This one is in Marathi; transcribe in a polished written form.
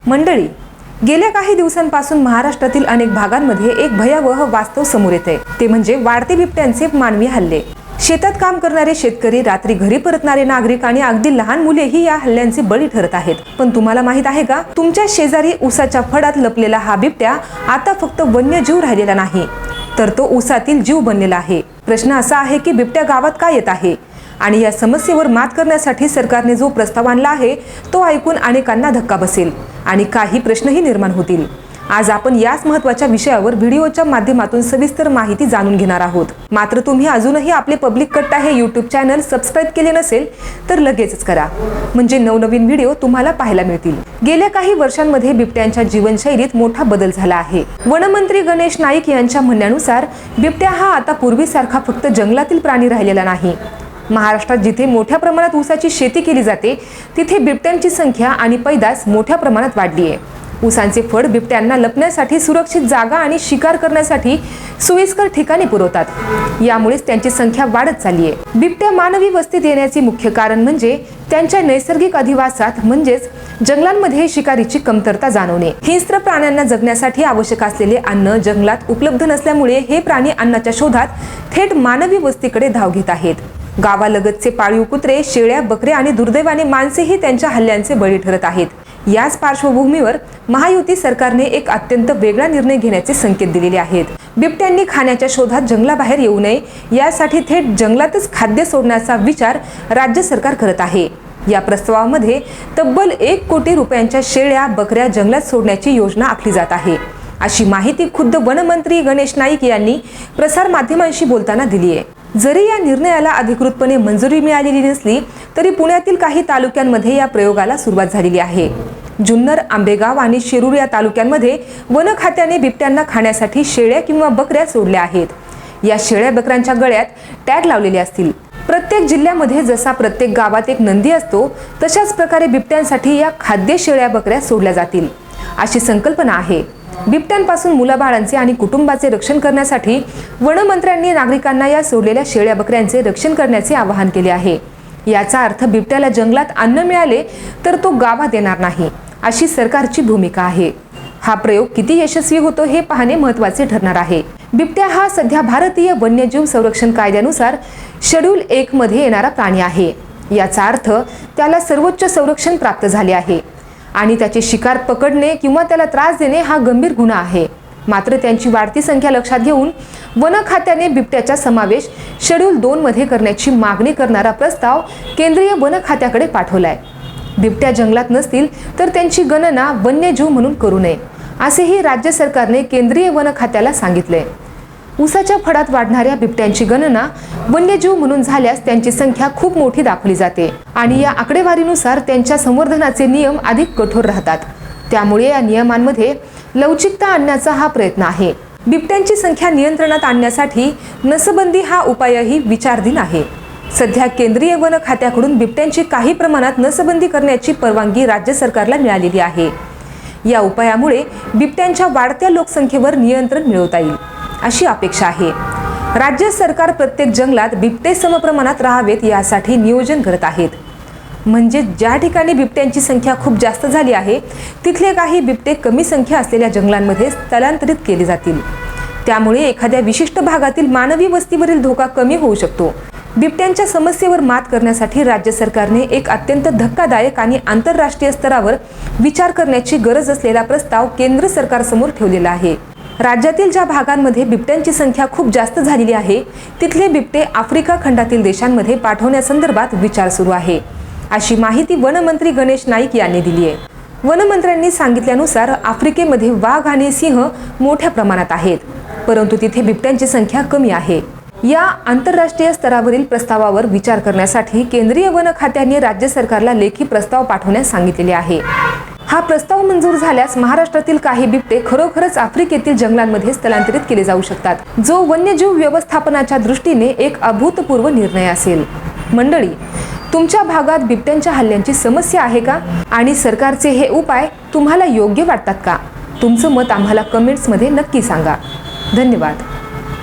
मंडळी, गेल्या काही दिवसांपासून महाराष्ट्रातील अनेक भागांमध्ये एक भयावह वास्तव समोर येते, ते म्हणजे वाढते बिबट्यांचे मानवी हल्ले। शेतात काम करणारे शेतकरी, रात्री घरी परतणारे नागरिक आणि अगदी लहान मुलेही या हल्ल्यांचे बळी ठरत आहेत। पण तुम्हाला माहित आहे का, तुमच्या शेजारी ऊसाच्या फडात लपलेला हा बिबट्या आता फक्त वन्यजीव राहिलेला नाही, तर तो ऊसातील जीव बनलेला आहे। प्रश्न असा आहे की बिबट्या गावात का येत आहे आणि या समस्येवर मात करण्यासाठी सरकारने जो प्रस्ताव आणला आहे तो ऐकून अनेकांना धक्का बसेल आणि काही प्रश्नही निर्माण होतील। आज आपण याच महत्त्वाच्या विषयावर व्हिडिओच्या माध्यमातून सविस्तर माहिती जाणून घेणार आहोत। मात्र तुम्ही अजूनही आपले पब्लिक कट्टा हे यूट्यूब चॅनल सबस्क्राइब केले नसेल तर लगेचच करा, म्हणजे नवनवीन व्हिडिओ तुम्हाला पाहायला मिळतील। गेल्या काही वर्षांमध्ये बिबट्यांच्या जीवनशैलीत मोठा बदल झाला आहे। वनमंत्री गणेश नाईक यांच्या म्हणण्यानुसार बिबट्या हा आता पूर्वीसारखा फक्त जंगलातील प्राणी राहिलेला नाही। महाराष्ट्रात जिथे मोठ्या प्रमाणात ऊसाची शेती केली जाते तिथे बिबट्यांची संख्या आणि पैदास मोठ्या प्रमाणात वाढली आहे। ऊसांचे फड बिबट्यांना लपण्यासाठी, सुरक्षित जागा आणि शिकार करण्यासाठी सोयीस्कर ठिकाणी पुरवतात। यामुळेच त्यांची संख्या वाढत चालली आहे। बिबट्या मानवी वस्तीत येण्याचे मुख्य कारण म्हणजे त्यांच्या नैसर्गिक अधिवासात म्हणजेच जंगलांमध्ये शिकारीची कमतरता जाणवणे। हिंस्र प्राण्यांना जगण्यासाठी आवश्यक असलेले अन्न जंगलात उपलब्ध नसल्यामुळे हे प्राणी अन्नाच्या शोधात थेट मानवी वस्तीकडे धाव घेत आहेत। गावालगतचे पाळीव कुत्रे, शेळ्या, बकरे आणि दुर्दैवाने माणसेही त्यांच्या हल्ल्यांचे बळी ठरत आहेत। याच पार्श्वभूमीवर महायुती सरकारने एक अत्यंत वेगळा निर्णय घेण्याचे संकेत दिलेले आहेत। बिबट्यांनी खाण्याच्या शोधात जंगलाबाहेर येऊ नये यासाठी थेट जंगलातच खाद्य सोडण्याचा विचार राज्य सरकार करत आहे। या प्रस्तावामध्ये तब्बल 1 कोटी रुपयांच्या शेळ्या, बकऱ्या जंगलात सोडण्याची योजना आखली जात आहे, अशी माहिती खुद्द वनमंत्री गणेश नाईक यांनी प्रसार माध्यमांशी बोलताना दिली आहे। जरी या निर्णयाला अधिकृतपणे मंजुरी मिळालेली नसली तरी पुण्यातील काही तालुक्यांमध्ये या प्रयोगाला सुरुवात झालेली आहे। जुन्नर, आंबेगाव आणि शिरूर या तालुक्यांमध्ये वन खात्याने बिबट्यांना खाण्यासाठी शेळ्या किंवा बकऱ्या सोडल्या आहेत। या शेळ्या बकऱ्यांच्या गळ्यात टॅग लावलेले असतील। प्रत्येक जिल्ह्यामध्ये जसा प्रत्येक गावात एक नंदी असतो तशाच प्रकारे बिबट्यांसाठी या खाद्य शेळ्या बकऱ्या सोडल्या जातील, अशी संकल्पना आहे। बिबट्यांपासून मुलाबाळांचे आणि कुटुंबाचे रक्षण करण्यासाठी वनमंत्र्यांनी नागरिकांना या सोडलेल्या शेळ्या बकऱ्यांचे रक्षण करण्याचे आवाहन केले आहे। याचा अर्थ बिबट्याला जंगलात अन्न मिळाले तर तो गावात येणार नाही, अशी सरकारची भूमिका आहे। हा प्रयोग किती यशस्वी होतो हे पाहणे महत्त्वाचे ठरणार आहे। बिबट्या हा सध्या भारतीय वन्यजीव संरक्षण कायद्यानुसार शेड्यूल 1 मध्ये येणारा प्राणी आहे। याचा अर्थ त्याला सर्वोच्च संरक्षण प्राप्त झाले आहे आणि त्याचे शिकार पकडणे किंवा त्याला त्रास देणे हा गंभीर गुन्हा आहे। मात्र त्यांची वाढती संख्या लक्षात घेऊन वन खात्याने बिबट्याचा समावेश शेड्यूल 2 मध्ये करण्याची मागणी करणारा प्रस्ताव केंद्रीय वन खात्याकडे पाठवलाय। बिबट्या जंगलात नसतील तर त्यांची गणना वन्यजीव म्हणून करू नये, असेही राज्य सरकारने केंद्रीय वन खात्याला सांगितले। ऊसाच्या फडात वाढणाऱ्या बिबट्यांची गणना वन्यजीव म्हणून झाल्यास त्यांची संख्या खूप मोठी दाखवली जाते आणि या आकडेवारीनुसार त्यांच्या संवर्धनाचे नियम अधिक कठोर राहतात। त्यामुळे या नियमांमध्ये लवचिकता आणण्याचा हा प्रयत्न आहे। बिबट्यांची संख्या नियंत्रणात आणण्यासाठी नसबंदी हा उपायही विचाराधीन आहे। सध्या केंद्रीय वन खात्याकडून बिबट्यांची काही प्रमाणात नसबंदी करण्याची परवानगी राज्य सरकारला मिळालेली आहे। या उपायामुळे बिबट्यांच्या वाढत्या लोकसंख्येवर नियंत्रण मिळवता येईल, अशी अपेक्षा आहे। राज्य सरकार प्रत्येक जंगलात बिबटे समप्रमाणात राहावेत यासाठी नियोजन करत आहेत। म्हणजे ज्या ठिकाणी बिबट्यांची संख्या खूप जास्त झाली आहे तिथले काही बिबटे कमी संख्या असलेल्या जंगलांमध्ये स्थलांतरित केले जातील। त्यामुळे एखाद्या विशिष्ट भागातील मानवी वस्तीवरील धोका कमी होऊ शकतो। बिबट्यांच्या समस्येवर मात करण्यासाठी राज्य सरकारने एक अत्यंत धक्कादायक आणि आंतरराष्ट्रीय स्तरावर विचार करण्याची गरज असलेला प्रस्ताव केंद्र सरकारसमोर ठेवलेला आहे। राज्यातील ज्या भागांमध्ये बिबट्यांची संख्या खूप जास्त झालेली आहे तिथले बिबटे आफ्रिका खंडातील देशांमध्ये पाठवण्यासंदर्भात विचार सुरू आहे, अशी माहिती वनमंत्री गणेश नाईक यांनी दिली आहे। वनमंत्र्यांनी सांगितल्यानुसार आफ्रिकेमध्ये वाघ आणि सिंह मोठ्या प्रमाणात आहेत, परंतु तिथे बिबट्यांची संख्या कमी आहे। या आंतरराष्ट्रीय स्तरावरील प्रस्तावावर विचार करण्यासाठी केंद्रीय वन खात्याने राज्य सरकारला लेखी प्रस्ताव पाठवण्यास सांगितलेले आहे। हा प्रस्ताव मंजूर झाल्यास महाराष्ट्रातील काही बिबटे खरोखरच आफ्रिकेतील जंगलांमध्ये स्थलांतरित केले जाऊ शकतात, जो वन्यजीव व्यवस्थापनाच्या दृष्टीने एक अभूतपूर्व निर्णय असेल। मंडळी, तुमच्या भागात बिबट्यांच्या हल्ल्यांची समस्या आहे का आणि सरकारचे हे उपाय तुम्हाला योग्य वाटतात का? तुमचं मत आम्हाला कमेंट्समध्ये नक्की सांगा। धन्यवाद।